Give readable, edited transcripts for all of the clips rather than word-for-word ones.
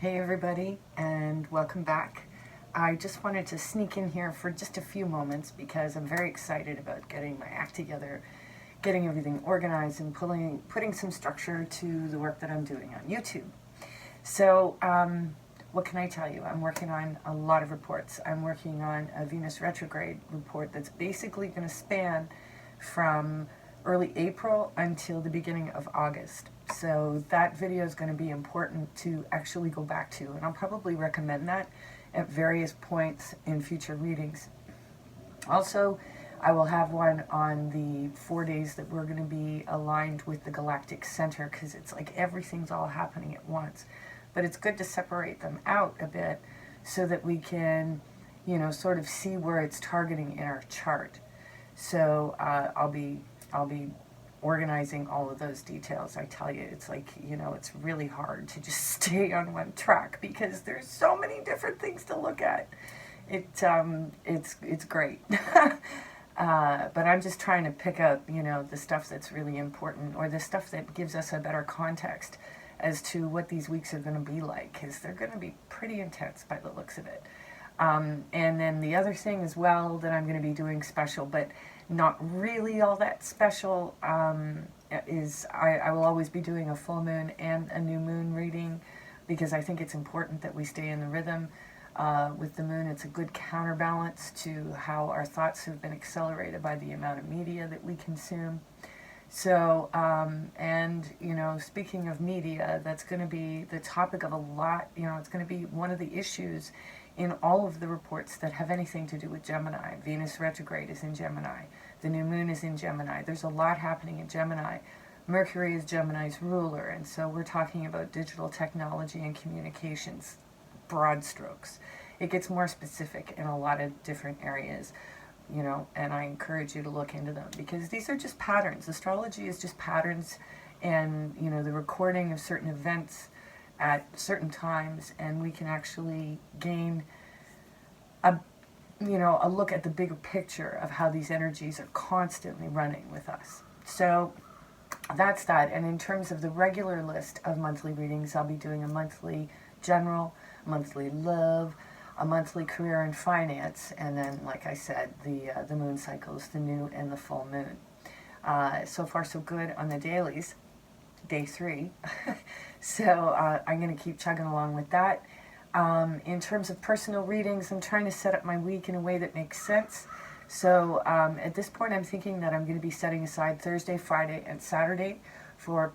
Hey everybody, and welcome back. I just wanted to sneak in here for just a few moments because I'm very excited about getting my act together, getting everything organized, and putting some structure to the work that I'm doing on YouTube. So, what can I tell you? I'm working on a lot of reports. I'm working on a Venus retrograde report that's basically going to span from early April until the beginning of August. So that video is going to be important to actually go back to, and I'll probably recommend that at various points in future readings. Also, I will have one on the 4 days that we're going to be aligned with the galactic center, because it's like everything's all happening at once. But it's good to separate them out a bit so that we can, sort of see where it's targeting in our chart. So I'll be organizing all of those details. I tell you, it's like, it's really hard to just stay on one track because there's so many different things to look at. It's great. But I'm just trying to pick up, the stuff that's really important, or the stuff that gives us a better context as to what these weeks are going to be like, because they're going to be pretty intense by the looks of it. And then the other thing as well that I'm going to be doing special, but not really all that special, is I will always be doing a full moon and a new moon reading, because I think it's important that we stay in the rhythm. With the moon, it's a good counterbalance to how our thoughts have been accelerated by the amount of media that we consume. So, speaking of media, that's going to be the topic of a lot, it's going to be one of the issues in all of the reports that have anything to do with Gemini. Venus retrograde is in Gemini. The new moon is in Gemini. There's a lot happening in Gemini. Mercury is Gemini's ruler, and so we're talking about digital technology and communications, broad strokes. It gets more specific in a lot of different areas, and I encourage you to look into them, because these are just patterns. Astrology is just patterns, and, the recording of certain events at certain times, and we can actually gain a look at the bigger picture of how these energies are constantly running with us. So that's that. And in terms of the regular list of monthly readings, I'll be doing a monthly general, monthly love, a monthly career and finance, and then, like I said, the moon cycles, the new and the full moon. So far so good on the dailies, day 3. So I'm going to keep chugging along with that. In terms of personal readings, I'm trying to set up my week in a way that makes sense. So at this point, I'm thinking that I'm going to be setting aside Thursday, Friday, and Saturday for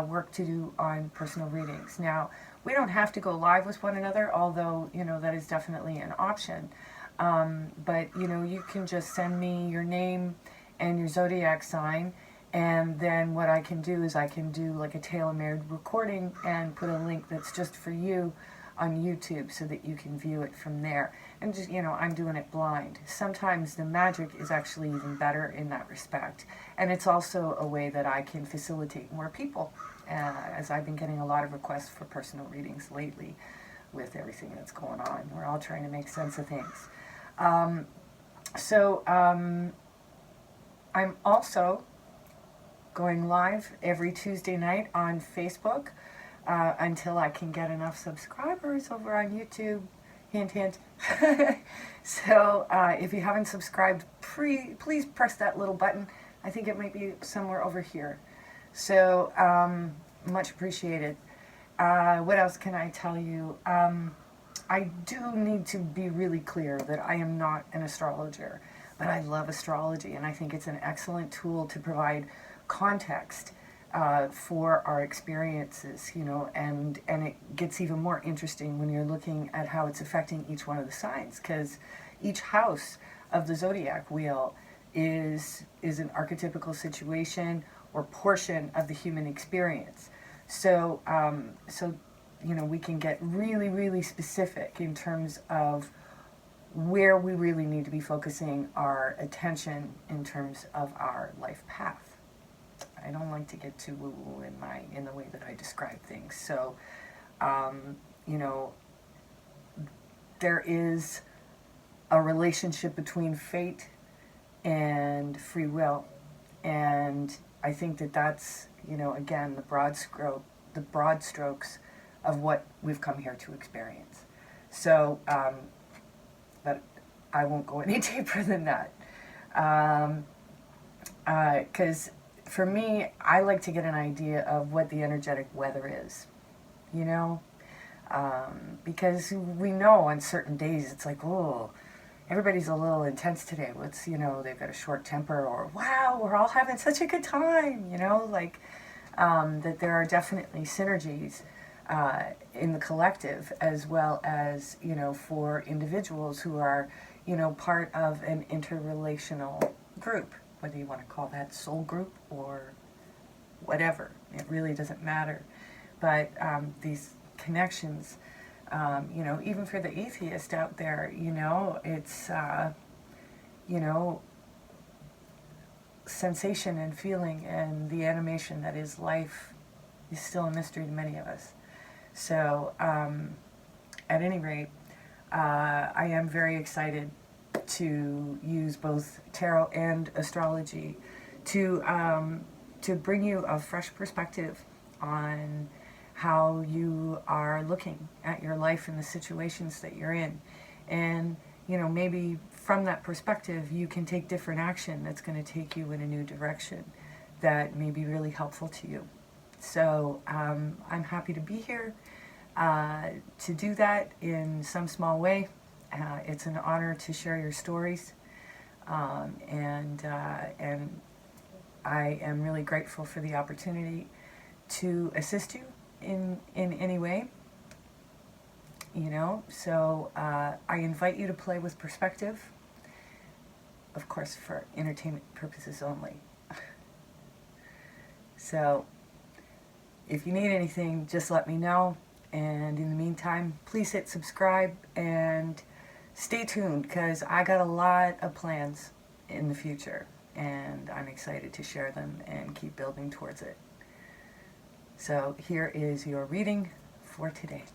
work to do on personal readings. Now, we don't have to go live with one another, although, that is definitely an option. But, you can just send me your name and your zodiac sign, and then what I can do is I can do like a tailor-made recording and put a link that's just for you on YouTube so that you can view it from there. And just, I'm doing it blind. Sometimes the magic is actually even better in that respect. And it's also a way that I can facilitate more people, as I've been getting a lot of requests for personal readings lately with everything that's going on. We're all trying to make sense of things. I'm also going live every Tuesday night on Facebook until I can get enough subscribers over on YouTube. Hint, hint. So if you haven't subscribed, please press that little button. I think it might be somewhere over here. So much appreciated. What else can I tell you? I do need to be really clear that I am not an astrologer, but I love astrology, and I think it's an excellent tool to provide context for our experiences, and it gets even more interesting when you're looking at how it's affecting each one of the signs, because each house of the zodiac wheel is an archetypical situation or portion of the human experience. So, we can get really, really specific in terms of where we really need to be focusing our attention in terms of our life path. I don't like to get too woo-woo in the way that I describe things. So, there is a relationship between fate and free will, and I think that that's, again, the broad strokes of what we've come here to experience. So, but I won't go any deeper than that. Because for me, I like to get an idea of what the energetic weather is, you know? Because we know on certain days it's like, oh, everybody's a little intense today. What's, you know, they've got a short temper, or wow, we're all having such a good time, you know? Like, that there are definitely synergies in the collective, as well as, you know, for individuals who are, you know, part of an interrelational group, whether you want to call that soul group or whatever. It really doesn't matter. But these connections, you know, even for the atheist out there, you know, it's, you know, sensation and feeling and the animation that is life is still a mystery to many of us. So, at any rate, I am very excited to use both tarot and astrology to bring you a fresh perspective on how you are looking at your life and the situations that you're in. And, you know, maybe from that perspective, you can take different action that's going to take you in a new direction that may be really helpful to you. So I'm happy to be here to do that in some small way. It's an honor to share your stories, and I am really grateful for the opportunity to assist you in any way. You know, so I invite you to play with perspective, of course, for entertainment purposes only. So if you need anything, just let me know. And in the meantime, please hit subscribe and stay tuned, because I got a lot of plans in the future, and I'm excited to share them and keep building towards it. So here is your reading for today.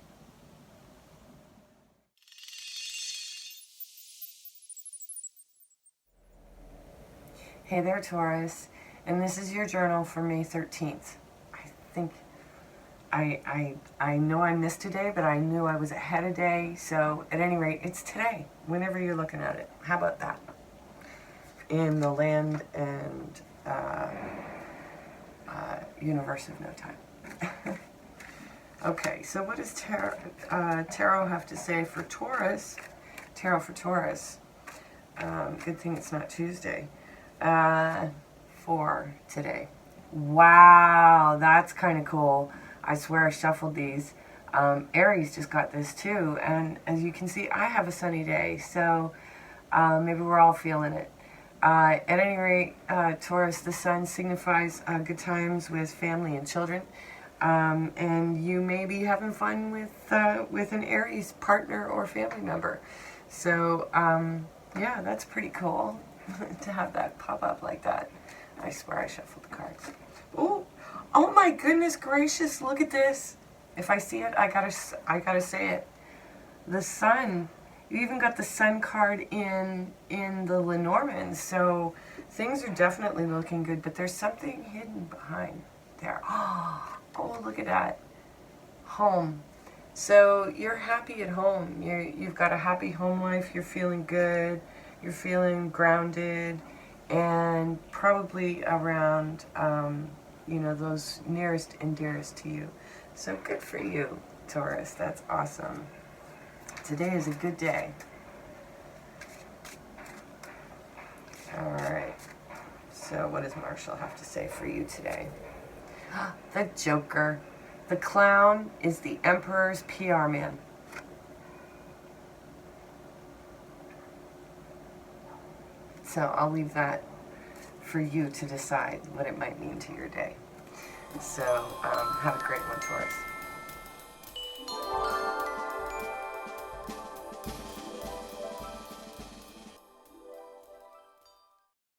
Hey there, Taurus, and this is your journal for May 13th. I think I know I missed a day, but I knew I was ahead a day, so at any rate, it's today, whenever you're looking at it. How about that? In the land and universe of no time. Okay, so what does tarot have to say for Taurus? Tarot for Taurus. Good thing it's not Tuesday. For today. Wow, that's kind of cool. I swear I shuffled these. Aries just got this too, and as you can see, I have a sunny day, so maybe we're all feeling it. At any rate, Taurus, the sun signifies good times with family and children, and you may be having fun with an Aries partner or family member. So yeah, that's pretty cool to have that pop up like that. I swear I shuffled the cards. Ooh. Oh my goodness gracious, look at this. If I see it, I gotta say it. The sun. You even got the sun card in the Lenormand, so things are definitely looking good, but there's something hidden behind there. Oh, look at that. Home. So you're happy at home. You've got a happy home life. You're feeling good. You're feeling grounded, and probably around you know, those nearest and dearest to you. So good for you, Taurus. That's awesome. Today is a good day. All right. So what does Marshall have to say for you today? The Joker. The clown is the Emperor's PR man. So I'll leave that for you to decide what it might mean to your day. So have a great one, Taurus.